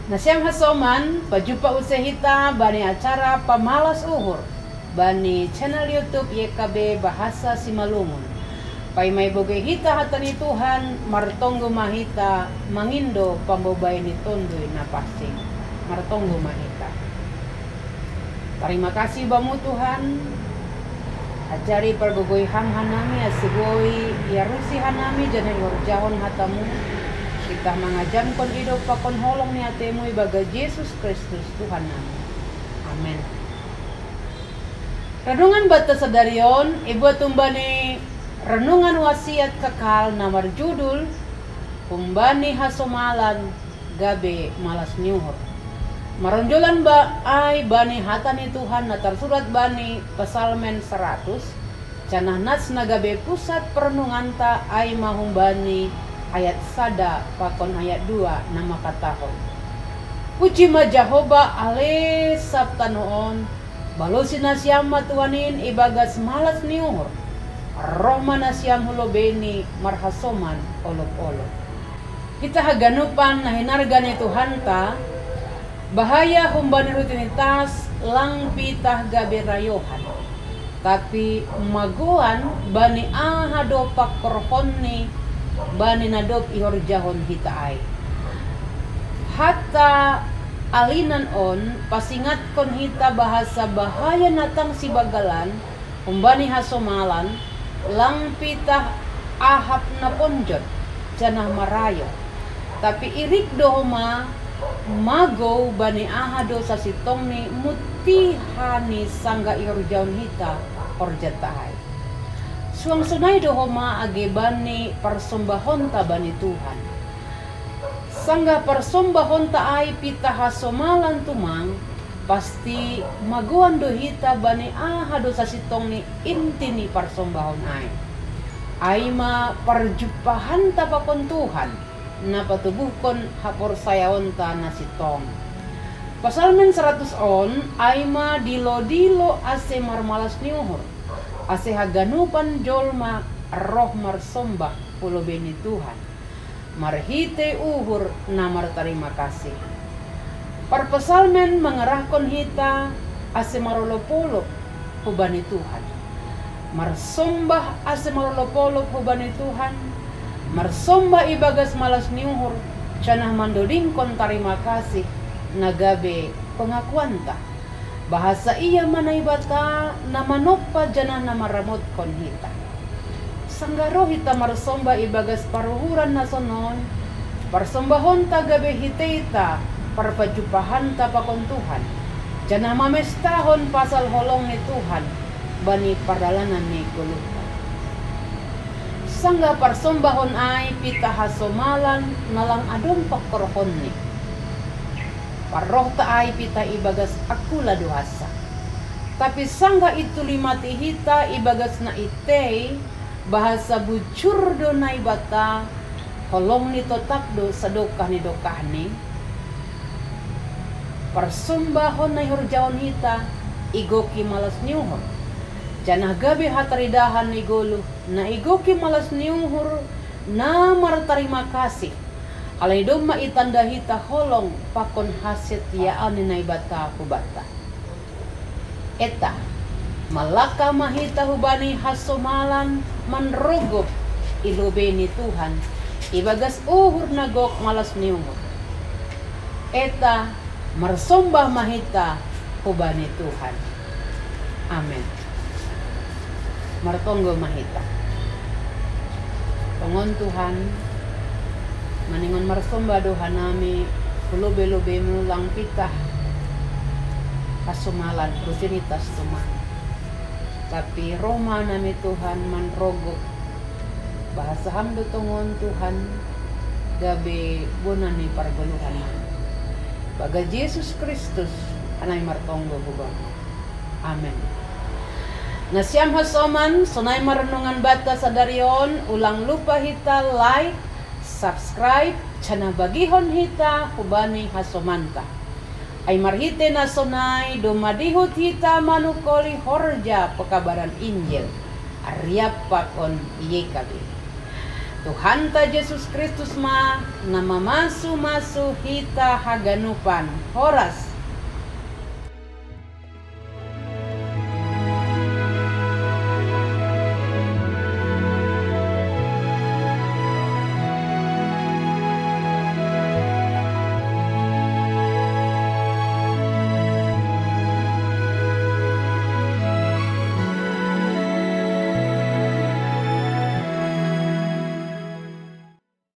Nasyam hasoman, pajumpa usahita bani acara pamalas uhur bani channel YouTube YKB Bahasa Simalungun. Pai may bogay hita hatani Tuhan, martonggo mahita, mangindo pambabay ni tondoy na pasing. Martonggo mahita. Terima kasih bamu Tuhan. Ajari pergogoy hamhan nami asigoy yarusi hanami janay urjahon hatamu. Kita mengajan kon hidup pakon holong ni atemu ibaga Yesus Kristus Tuhan namin. Amen. Renungan bata sadarion, ibu tumbani renungan wasiat kekal namar judul Kumbani hasomalan gabe malas nyuhur. Maronjolan ba ay bani hatani Tuhan na tersurat bani Psalmen 100. Canah nats nagabe pusat perenungan ta ay mahumbani ayat sada pakon ayat 2 nama katahon. Puji ma Jehovah ale sabta noon balosin nasyam matuanin ibagas malas niuhur. Rohma nasyam hulobeni marhasoman olop-olop. Kita haganupan na hinarga ni Tuhan ta bahaya humbani rutinitas lang pitah gabe rayohan. Tapi maguan bani ahado pakkorhonni bani nadop ihor jahon hitaay. Hatta alinan on pasingat kon hita bahasa bahaya natang si bagalan umbani hasomalan lang pitah ahap na ponjot janah marayo. Tapi irik dohoma mago bani ahado sa sitong ni mutihani sangga ihor jahon hita orjataay. Suang sunay dohoma agebani persombahon ta bani Tuhan. Sangga persombahon ta ay pitahasomalan tumang pasti maguan dohita bani ahado sa sitong ni intini persombahon ay. Ay ma perjumpahan ta pakon Tuhan na patubuhkon hapor sayaon ta na sitong. Psalmen 100 on ay ma dilo-dilo ase marmalas niuhur. Ase haganupan jolma roh marsombah pulobeni Tuhan. Marhite uhur na martarima kasih. Parpesalmen mengerahkan hita ase marolopolop hubani Tuhan. Marsombah ase marolopolop hubani Tuhan. Marsombah ibagas malas niuhur. Canah mandodingkon tarima kasih nagabe pengakuan ta. Bahasa iya manay bata na manoppa janah na maramot kon hita. Sanggaro hita marsomba ibagas paruhuran na sonon, parsombahon ta gabe hitita, parpajupahan ta pakon Tuhan. Janah mamestahon pasal holong ni Tuhan, bani pardalanan ni guluhan. Sangga parsombahon ay pitahasomalan nalang adong pakkorhon ni. Paroh taay pita ibagas akula duhasa. Tapi sangga itu limati hita ibagas na itay bahasa bucur do na ibata holong ni totakdo sa dokah ni dokah ni. Persombahon na hurjaon hita igoki malas niuhur. Janah gabi hataridahan ni gulu na igoki malas niuhur na martarima kasih. Alay dong maitanda hita holong pakon hasit yaan ni naibata hubata. Eta malaka mahita hubani hasomalan manrogop ilobeni Tuhan ibagas uhur nagok malas niumur. Eta marsombah mahita hubani Tuhan. Amen. Martonggo mahita. Pengon Tuhan maningon marsomba doha nami lobe-lobe mo lang pitah kasumalan rutinitas tuman. Tapi Roma nami Tuhan manrogo bahasa hamdo tungon Tuhan gabe bonani pargaluhan. Baga Yesus Kristus anay martonggo hubang. Amen. Nasyam hasoman sunay marenungan bata sadarion ulang lupa hita like subscribe canah bagihon hita hubani hasomanta ay marhite na sonay dumadihot hita manukoli horja pekabaran Injil aryap pakon YKB Tuhan ta Yesus Kristus ma nama masu hita haganupan. Horas